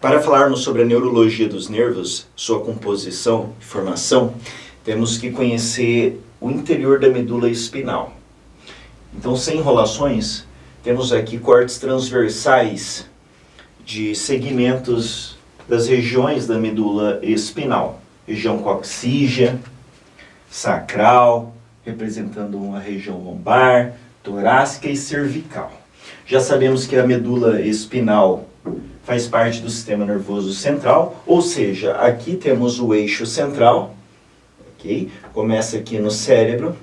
Para falarmos sobre a neurologia dos nervos, sua composição e formação, temos que conhecer o interior da medula espinal. Então, sem enrolações, temos aqui cortes transversais de segmentos das regiões da medula espinal. Região coxígea, sacral, representando uma região lombar, torácica e cervical. Já sabemos que a medula espinal faz parte do sistema nervoso central, ou seja, aqui temos o eixo central, ok? Começa aqui no cérebro,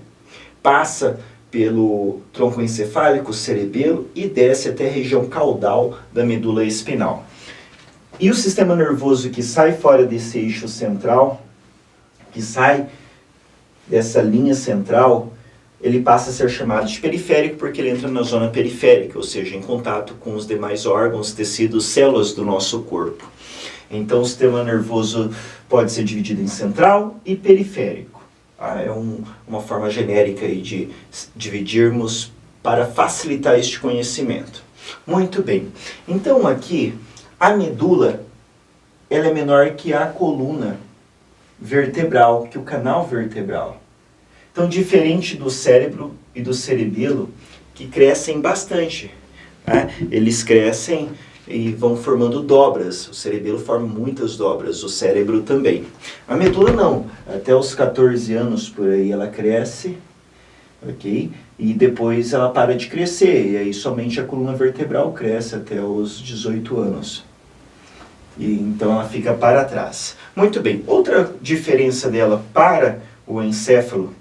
passa pelo tronco encefálico, cerebelo e desce até a região caudal da medula espinal. E o sistema nervoso que sai fora desse eixo central, que sai dessa linha central, ele passa a ser chamado de periférico porque ele entra na zona periférica, ou seja, em contato com os demais órgãos, tecidos, células do nosso corpo. Então o sistema nervoso pode ser dividido em central e periférico. É uma forma genérica aí de dividirmos para facilitar este conhecimento. Muito bem. Então aqui, a medula, ela é menor que a coluna vertebral, que o canal vertebral. Então, diferente do cérebro e do cerebelo, que crescem bastante, né? Eles crescem e vão formando dobras. O cerebelo forma muitas dobras, o cérebro também. A medula não. Até os 14 anos por aí ela cresce, ok? E depois ela para de crescer. E aí somente a coluna vertebral cresce até os 18 anos. E então ela fica para trás. Muito bem. Outra diferença dela para o encéfalo,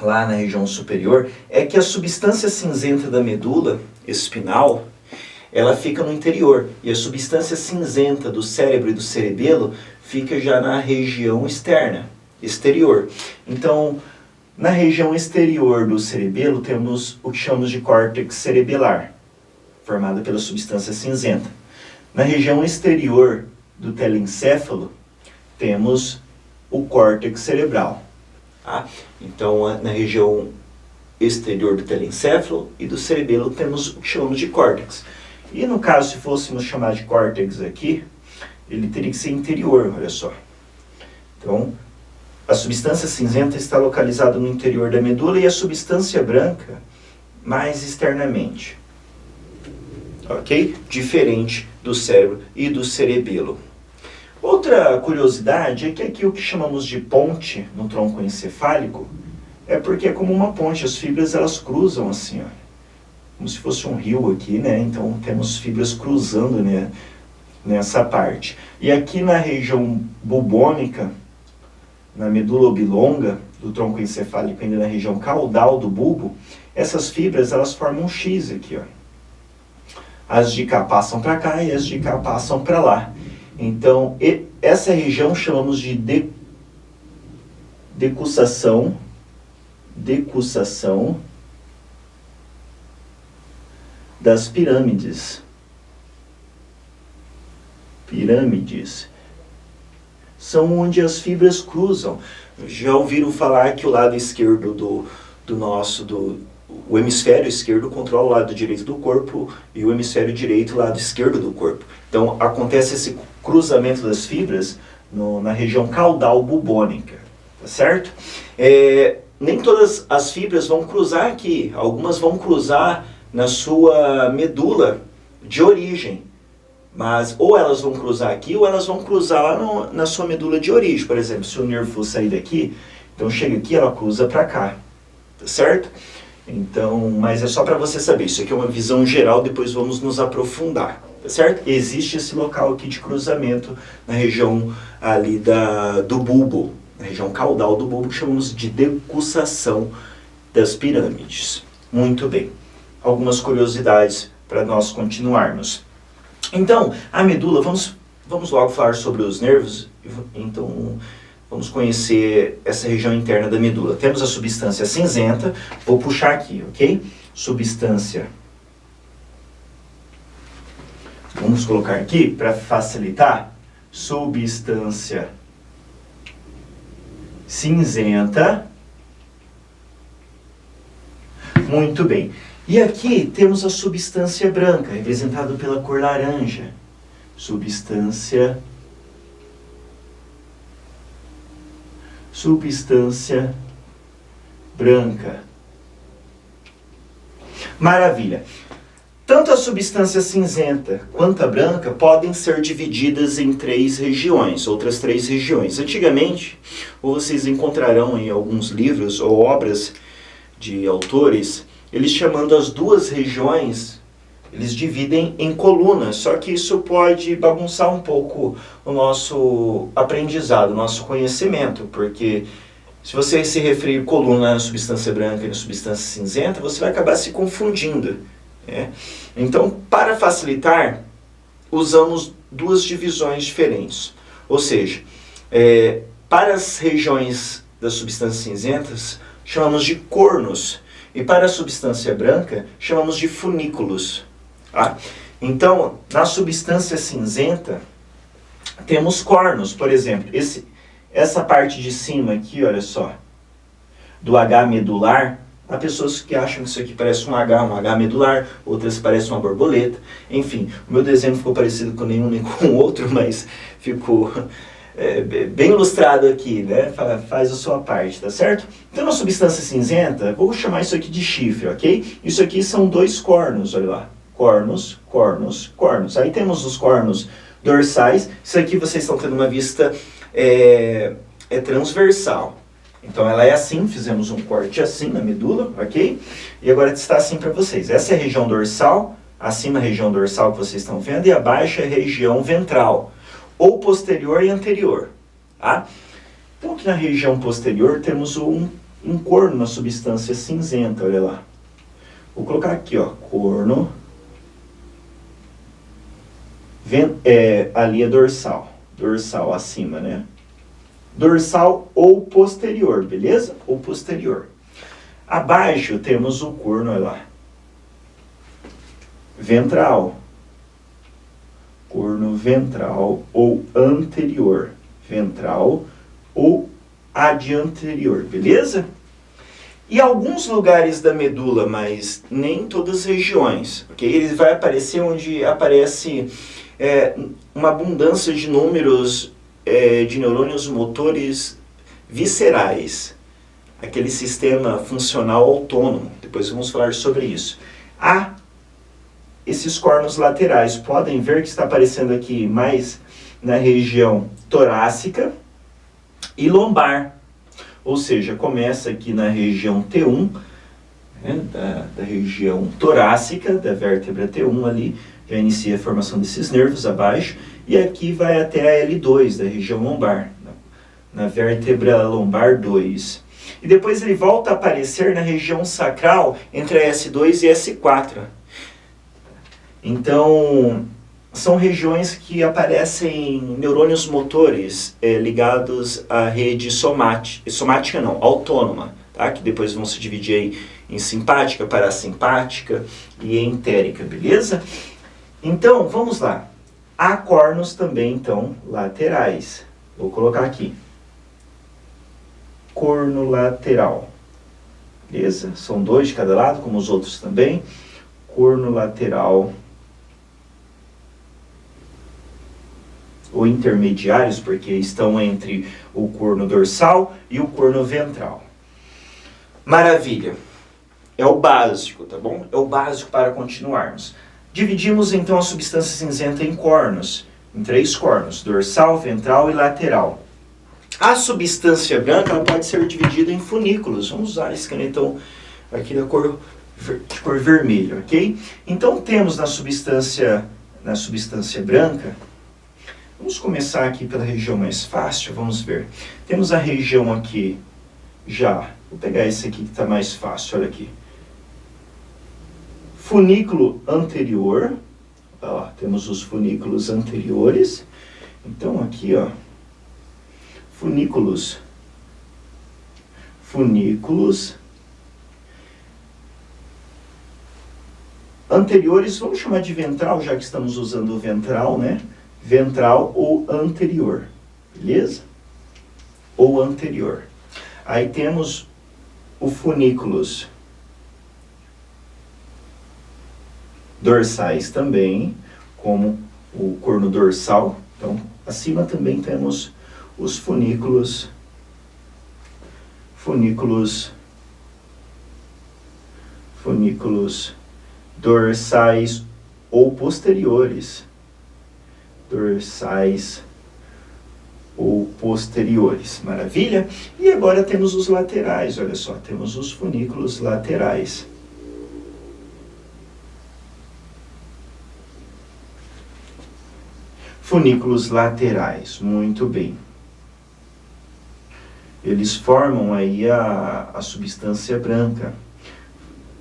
lá na região superior, é que a substância cinzenta da medula espinal, ela fica no interior, e a substância cinzenta do cérebro e do cerebelo fica já na região externa, exterior. Então, na região exterior do cerebelo temos o que chamamos de córtex cerebelar, formado pela substância cinzenta. Na região exterior do telencéfalo temos o córtex cerebral. Tá? Então, na região exterior do telencéfalo e do cerebelo temos o que chamamos de córtex. E no caso, se fôssemos chamar de córtex aqui, ele teria que ser interior, olha só. Então, a substância cinzenta está localizada no interior da medula e a substância branca mais externamente. Ok? Diferente do cérebro e do cerebelo. Outra curiosidade é que aqui o que chamamos de ponte no tronco encefálico é porque é como uma ponte, as fibras elas cruzam assim, ó, como se fosse um rio aqui, né? Então temos fibras cruzando, né, nessa parte. E aqui na região bubônica, na medula oblonga do tronco encefálico, ainda na região caudal do bulbo, essas fibras elas formam um X aqui, ó. As de cá passam para cá e as de cá passam para lá. Então, essa região chamamos de decussação das pirâmides. Pirâmides são onde as fibras cruzam. Já ouviram falar que o lado esquerdo o hemisfério esquerdo controla o lado direito do corpo e o hemisfério direito o lado esquerdo do corpo. Então, acontece esse cruzamento das fibras na região caudal bubônica, tá certo? Nem todas as fibras vão cruzar aqui, algumas vão cruzar na sua medula de origem, mas ou elas vão cruzar aqui ou elas vão cruzar lá na sua medula de origem. Por exemplo, se o nervo for sair daqui, então chega aqui, ela cruza para cá, tá certo? Então, mas é só para você saber, isso aqui é uma visão geral, depois vamos nos aprofundar, tá certo? Existe esse local aqui de cruzamento na região ali do bulbo, na região caudal do bulbo, que chamamos de decussação das pirâmides. Muito bem, algumas curiosidades para nós continuarmos. Então, a medula, vamos logo falar sobre os nervos, então vamos conhecer essa região interna da medula. Temos a substância cinzenta, vou puxar aqui, ok? Substância. Vamos colocar aqui para facilitar. Substância cinzenta. Muito bem. E aqui temos a substância branca, representada pela cor laranja. substância branca. Maravilha. Tanto a substância cinzenta quanto a branca podem ser divididas em três regiões, outras três regiões. Antigamente, ou vocês encontrarão em alguns livros ou obras de autores, eles chamando as duas regiões, eles dividem em colunas, só que isso pode bagunçar um pouco o nosso aprendizado, o nosso conhecimento, porque se você se referir coluna na substância branca e na substância cinzenta, você vai acabar se confundindo. Então, para facilitar, usamos duas divisões diferentes. Ou seja, para as regiões das substâncias cinzentas, chamamos de cornos. E para a substância branca, chamamos de funículos. Tá? Então, na substância cinzenta, temos cornos. Por exemplo, essa parte de cima aqui, olha só, do H medular. Há pessoas que acham que isso aqui parece um H medular, outras parecem uma borboleta. Enfim, o meu desenho não ficou parecido com nenhum nem com o outro, mas ficou bem ilustrado aqui, né? Faz a sua parte, tá certo? Então, na substância cinzenta, vou chamar isso aqui de chifre, ok? Isso aqui são dois cornos, olha lá. Cornos, cornos, cornos. Aí temos os cornos dorsais. Isso aqui vocês estão tendo uma vista transversal. Então ela é assim, fizemos um corte assim na medula, ok? E agora está assim para vocês. Essa é a região dorsal, acima a região dorsal que vocês estão vendo, e abaixo é a região ventral, ou posterior e anterior. Tá? Então aqui na região posterior temos um corno na substância cinzenta, olha lá. Vou colocar aqui, ó, corno, ali é dorsal, dorsal acima, né? Dorsal ou posterior, beleza? Ou posterior. Abaixo temos o corno, olha lá. Ventral. Corno ventral ou anterior. Ventral ou adianterior, beleza? E alguns lugares da medula, mas nem todas as regiões, ok? Ele vai aparecer onde aparece uma abundância de números de neurônios motores viscerais, aquele sistema funcional autônomo. Depois vamos falar sobre isso. Há esses cornos laterais, podem ver que está aparecendo aqui mais na região torácica e lombar, ou seja, começa aqui na região T1, né, da região torácica, da vértebra T1 ali, já inicia a formação desses nervos abaixo, e aqui vai até a L2, da região lombar, na vértebra lombar 2. E depois ele volta a aparecer na região sacral, entre a S2 e a S4. Então, são regiões que aparecem neurônios motores ligados à rede somática não, autônoma, tá? Que depois vão se dividir aí em simpática, parasimpática e entérica, beleza? Então, vamos lá. Há cornos também, então, laterais. Vou colocar aqui. Corno lateral. Beleza? São dois de cada lado, como os outros também. Corno lateral. Ou intermediários, porque estão entre o corno dorsal e o corno ventral. Maravilha. É o básico, tá bom? É o básico para continuarmos. Dividimos então a substância cinzenta em cornos, em três cornos, dorsal, ventral e lateral. A substância branca ela pode ser dividida em funículos. Vamos usar esse canetão aqui de cor vermelha, ok? Então temos na substância branca, vamos começar aqui pela região mais fácil, vamos ver. Temos a região aqui vou pegar esse aqui que está mais fácil, olha aqui. Funículo anterior, ó, temos os funículos anteriores. Então aqui, ó, funículos anteriores, vamos chamar de ventral, já que estamos usando o ventral, né? Ventral ou anterior, beleza? Ou anterior. Aí temos o funículos dorsais também, como o corno dorsal. Então, acima também temos os funículos dorsais ou posteriores. Maravilha? E agora temos os laterais, olha só, temos os funículos laterais. Funículos laterais, muito bem. Eles formam aí a substância branca.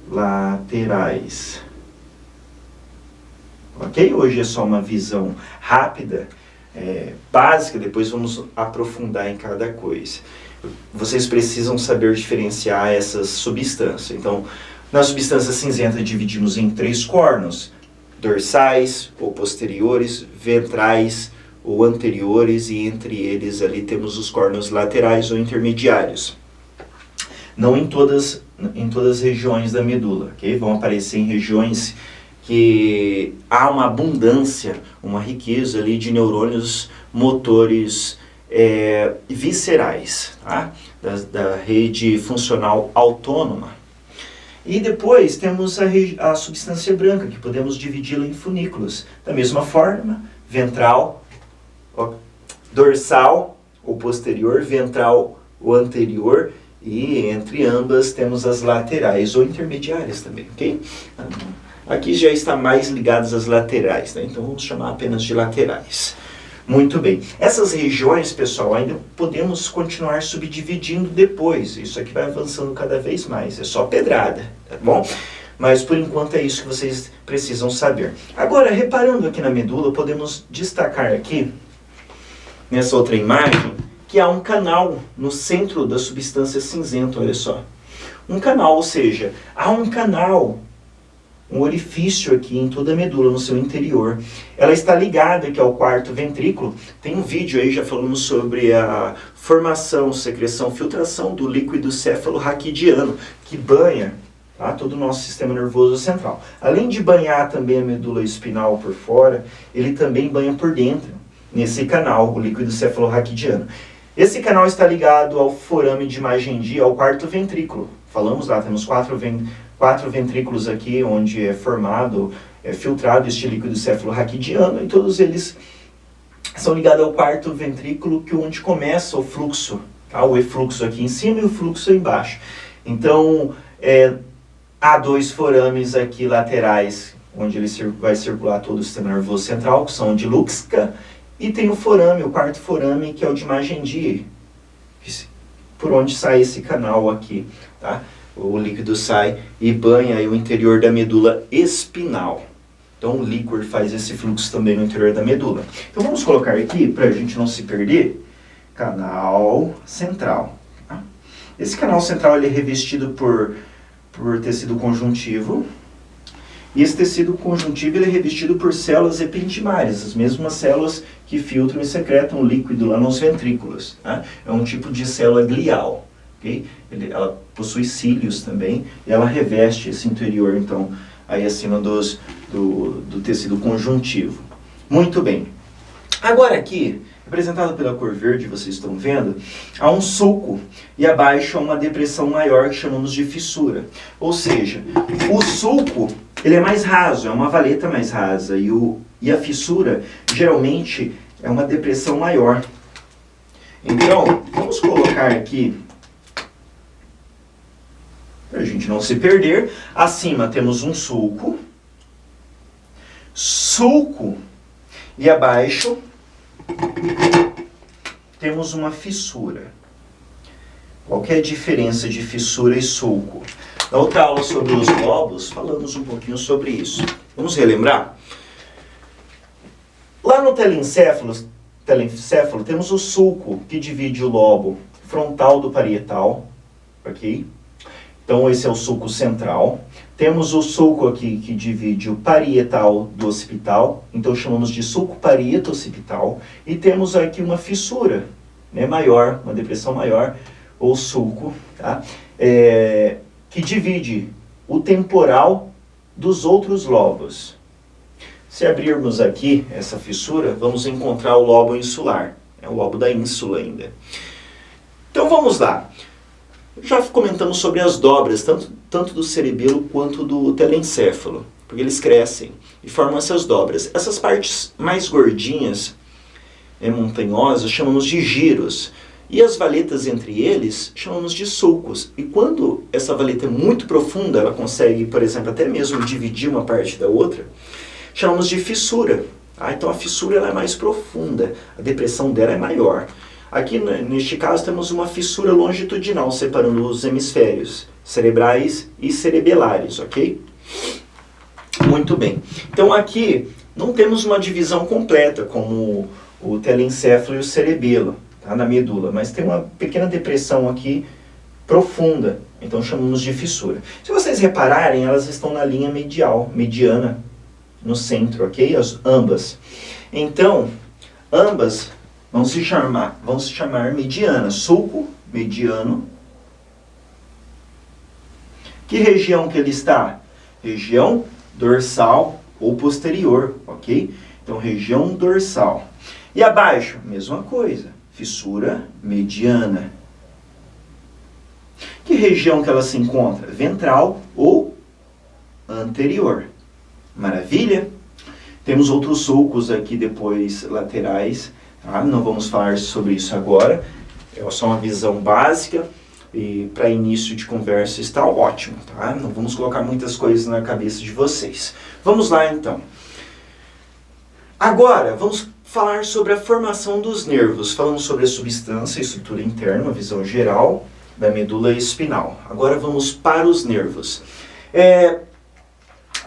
Laterais. Ok? Hoje é só uma visão rápida, básica, depois vamos aprofundar em cada coisa. Vocês precisam saber diferenciar essas substâncias. Então, na substância cinzenta dividimos em 3 cornos: dorsais ou posteriores, ventrais ou anteriores, e entre eles ali temos os cornos laterais ou intermediários. Não em todas as regiões da medula, ok? Vão aparecer em regiões que há uma abundância, uma riqueza ali de neurônios motores viscerais, tá? Da rede funcional autônoma. E depois temos a substância branca, que podemos dividi-la em funículos. Da mesma forma, ventral, dorsal ou posterior, ventral ou anterior, e entre ambas temos as laterais ou intermediárias também, ok? Aqui já está mais ligados às laterais, né? Então vamos chamar apenas de laterais. Muito bem. Essas regiões, pessoal, ainda podemos continuar subdividindo depois. Isso aqui vai avançando cada vez mais. É só pedrada, tá bom? Mas por enquanto é isso que vocês precisam saber. Agora, reparando aqui na medula, podemos destacar aqui, nessa outra imagem, que há um canal no centro da substância cinzenta, olha só. Um canal, ou seja, há um canal, um orifício aqui em toda a medula, no seu interior. Ela está ligada aqui ao quarto ventrículo. Tem um vídeo aí, já falamos sobre a formação, secreção, filtração do líquido céfalo-raquidiano, que banha, tá, todo o nosso sistema nervoso central. Além de banhar também a medula espinal por fora, ele também banha por dentro, nesse canal, o líquido céfalo-raquidiano. Esse canal está ligado ao forame de Magendie, ao quarto ventrículo. Falamos lá, temos quatro ventrículos aqui, onde é formado, filtrado este líquido céfalo-raquidiano, e todos eles são ligados ao quarto ventrículo, que é onde começa o fluxo, tá? O efluxo aqui em cima e o fluxo embaixo. Então, há 2 forames aqui laterais, onde ele vai circular todo o sistema nervoso central, que são de Luxca, e tem o forame, o quarto forame, que é o de Magendie, por onde sai esse canal aqui, tá? O líquido sai e banha aí o interior da medula espinal. Então o líquor faz esse fluxo também no interior da medula. Então vamos colocar aqui, para a gente não se perder, canal central. Tá? Esse canal central ele é revestido por tecido conjuntivo. E esse tecido conjuntivo ele é revestido por células ependimárias, as mesmas células que filtram e secretam o líquido lá nos ventrículos. Tá? É um tipo de célula glial. Okay? Ela possui cílios também, e ela reveste esse interior, então, aí acima do tecido conjuntivo. Muito bem. Agora aqui, representado pela cor verde, vocês estão vendo, há um sulco, e abaixo há uma depressão maior que chamamos de fissura. Ou seja, o sulco, ele é mais raso, é uma valeta mais rasa, e a fissura, geralmente, é uma depressão maior. Então, vamos colocar aqui, para a gente não se perder, acima temos um sulco, e abaixo temos uma fissura. Qual que é a diferença de fissura e sulco? Na outra aula sobre os lobos, falamos um pouquinho sobre isso. Vamos relembrar? Lá no telencéfalo temos o sulco, que divide o lobo frontal do parietal, ok? Então esse é o sulco central. Temos o sulco aqui que divide o parietal do occipital, então chamamos de sulco parieto-occipital. E temos aqui uma fissura, né, maior, uma depressão maior, ou sulco, tá? Que divide o temporal dos outros lobos. Se abrirmos aqui essa fissura, vamos encontrar o lobo insular. É o lobo da ínsula ainda. Então vamos lá. Já comentamos sobre as dobras, tanto do cerebelo quanto do telencéfalo, porque eles crescem e formam essas dobras. Essas partes mais gordinhas, montanhosas, chamamos de giros. E as valetas entre eles, chamamos de sulcos. E quando essa valeta é muito profunda, ela consegue, por exemplo, até mesmo dividir uma parte da outra, chamamos de fissura. Então a fissura ela é mais profunda, a depressão dela é maior. Aqui, neste caso, temos uma fissura longitudinal, separando os hemisférios cerebrais e cerebelares, ok? Muito bem. Então aqui não temos uma divisão completa, como o telencéfalo e o cerebelo, tá, na medula, mas tem uma pequena depressão aqui profunda, então chamamos de fissura. Se vocês repararem, elas estão na linha mediana, no centro, ok? Ambas. Então, ambas vão se chamar mediana, sulco mediano. Que região que ele está? Região dorsal ou posterior, ok? Então, região dorsal. E abaixo, mesma coisa, fissura mediana. Que região que ela se encontra? Ventral ou anterior. Maravilha? Temos outros sulcos aqui depois laterais, tá? Não vamos falar sobre isso agora, é só uma visão básica e para início de conversa está ótimo, tá? Não vamos colocar muitas coisas na cabeça de vocês. Vamos lá então. Agora vamos falar sobre a formação dos nervos. Falamos sobre a substância e estrutura interna, uma visão geral da medula espinal. Agora vamos para os nervos.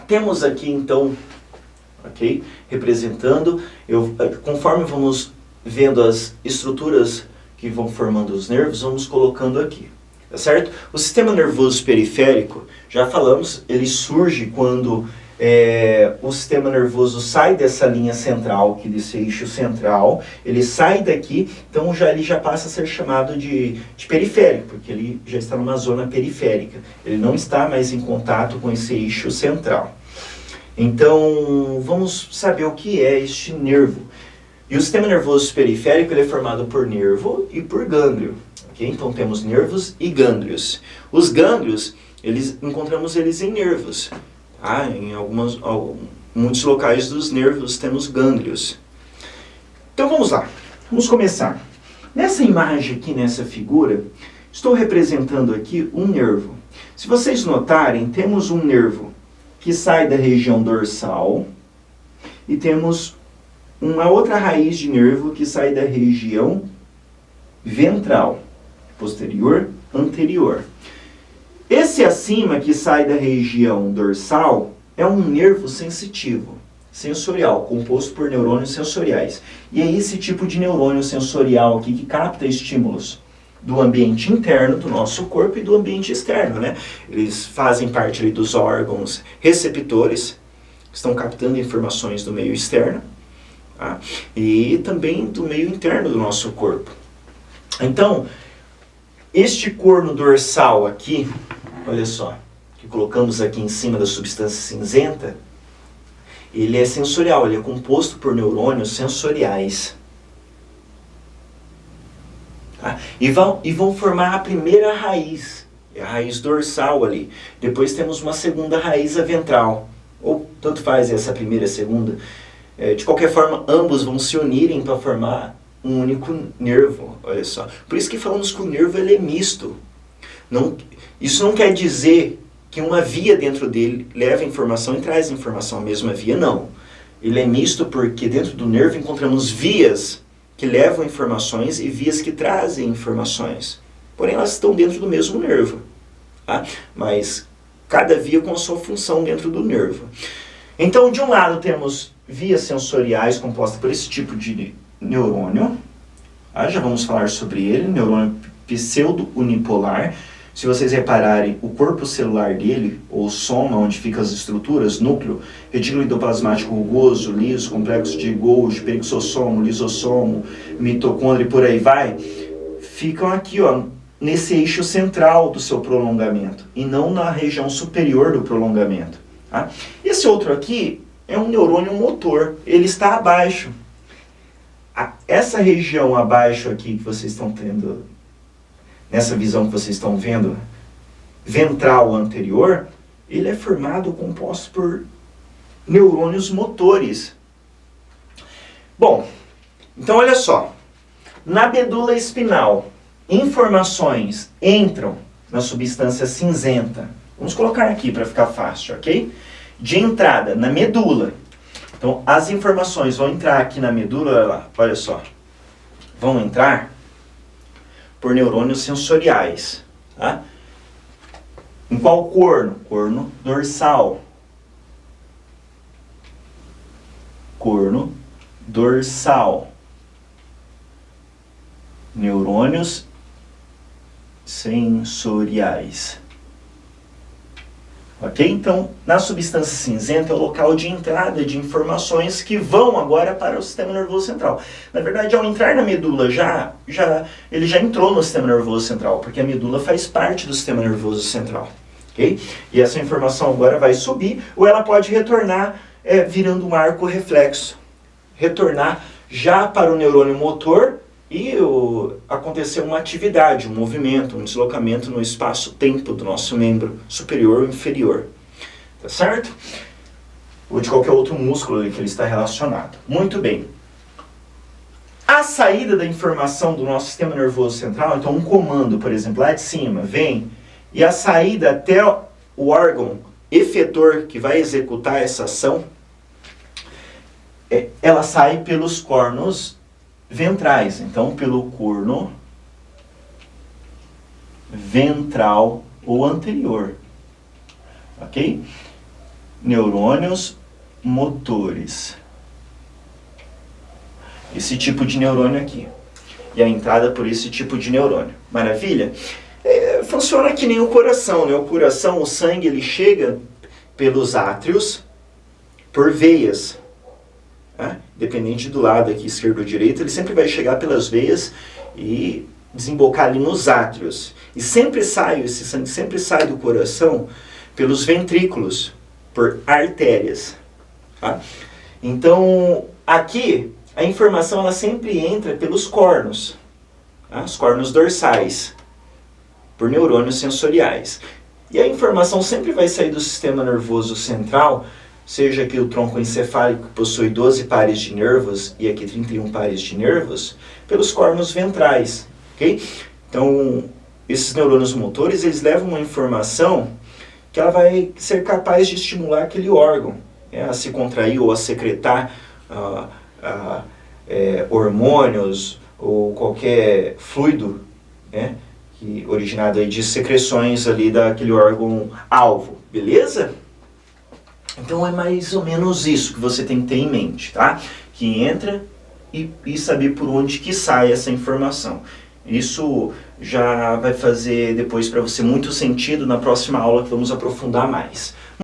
Temos aqui então, ok, representando, conforme vamos vendo as estruturas que vão formando os nervos, vamos colocando aqui, tá certo? O sistema nervoso periférico, já falamos, ele surge quando o sistema nervoso sai dessa linha central, aqui desse eixo central, ele sai daqui, então ele já passa a ser chamado de periférico, porque ele já está numa zona periférica, ele não está mais em contato com esse eixo central. Então, vamos saber o que é este nervo. E o sistema nervoso periférico ele é formado por nervo e por gânglio. Okay? Então, temos nervos e gânglios. Os gânglios, encontramos eles em nervos. Em muitos locais dos nervos temos gânglios. Então vamos lá, vamos começar. Nessa imagem aqui, nessa figura, estou representando aqui um nervo. Se vocês notarem, temos um nervo que sai da região dorsal e temos uma outra raiz de nervo que sai da região ventral, posterior, anterior. Esse acima, que sai da região dorsal, é um nervo sensitivo, sensorial, composto por neurônios sensoriais. E é esse tipo de neurônio sensorial aqui que capta estímulos do ambiente interno do nosso corpo e do ambiente externo, né? Eles fazem parte ali dos órgãos receptores, que estão captando informações do meio externo, tá? E também do meio interno do nosso corpo. Então, este corno dorsal aqui, olha só, que colocamos aqui em cima da substância cinzenta, ele é sensorial, ele é composto por neurônios sensoriais. Tá? E vão formar a primeira raiz, é a raiz dorsal ali. Depois temos uma segunda raiz, a ventral. Ou tanto faz essa primeira e a segunda. De qualquer forma, ambos vão se unirem para formar um único nervo, olha só. Por isso que falamos que o nervo ele é misto. Isso não quer dizer que uma via dentro dele leva informação e traz informação, a mesma via, não. Ele é misto porque dentro do nervo encontramos vias que levam informações e vias que trazem informações. Porém, elas estão dentro do mesmo nervo. Tá? Mas cada via com a sua função dentro do nervo. Então, de um lado temos vias sensoriais compostas por esse tipo de neurônio, já vamos falar sobre ele, neurônio pseudo-unipolar. Se vocês repararem, o corpo celular dele, ou soma, onde ficam as estruturas, núcleo, retículo endoplasmático rugoso, liso, complexo de Golgi, perixossomo, lisossomo, mitocôndria e por aí vai, ficam aqui, nesse eixo central do seu prolongamento, e não na região superior do prolongamento. Tá? Esse outro aqui é um neurônio motor, ele está abaixo. Essa região abaixo aqui que vocês estão tendo, nessa visão que vocês estão vendo, ventral anterior, ele é formado, composto por neurônios motores. Bom, então olha só, na medula espinal, informações entram na substância cinzenta. Vamos colocar aqui para ficar fácil, ok? De entrada, na medula. Então, as informações vão entrar aqui na medula, olha só. Vão entrar por neurônios sensoriais. Tá? Em qual corno? Corno dorsal. Corno dorsal. Neurônios sensoriais. Ok? Então, na substância cinzenta é o local de entrada de informações que vão agora para o sistema nervoso central. Na verdade, ao entrar na medula, ele já entrou no sistema nervoso central, porque a medula faz parte do sistema nervoso central. Ok? E essa informação agora vai subir, ou ela pode retornar virando um arco reflexo. Retornar já para o neurônio motor e acontecer uma atividade, um movimento, um deslocamento no espaço-tempo do nosso membro superior ou inferior. Tá certo? Ou de qualquer outro músculo ali que ele está relacionado. Muito bem. A saída da informação do nosso sistema nervoso central, então um comando, por exemplo, lá de cima, vem, e a saída até o órgão efetor que vai executar essa ação, ela sai pelos cornos ventrais, então pelo corno ventral ou anterior, ok? Neurônios motores, esse tipo de neurônio aqui, e a entrada por esse tipo de neurônio, maravilha? Funciona que nem o coração, né? O coração, o sangue, ele chega pelos átrios, por veias, né? Dependente do lado aqui, esquerdo ou direito, ele sempre vai chegar pelas veias e desembocar ali nos átrios. E esse sangue sempre sai do coração pelos ventrículos, por artérias. Tá? Então, aqui, a informação ela sempre entra pelos cornos, tá? Os cornos dorsais, por neurônios sensoriais. E a informação sempre vai sair do sistema nervoso central, seja aqui o tronco encefálico, que possui 12 pares de nervos, e aqui 31 pares de nervos, pelos cornos ventrais, ok? Então, esses neurônios motores, eles levam uma informação que ela vai ser capaz de estimular aquele órgão, a se contrair ou a secretar hormônios ou qualquer fluido, né, originado aí de secreções ali daquele órgão-alvo, beleza? Então é mais ou menos isso que você tem que ter em mente, tá? Que entra e saber por onde que sai essa informação. Isso já vai fazer depois para você muito sentido na próxima aula que vamos aprofundar mais.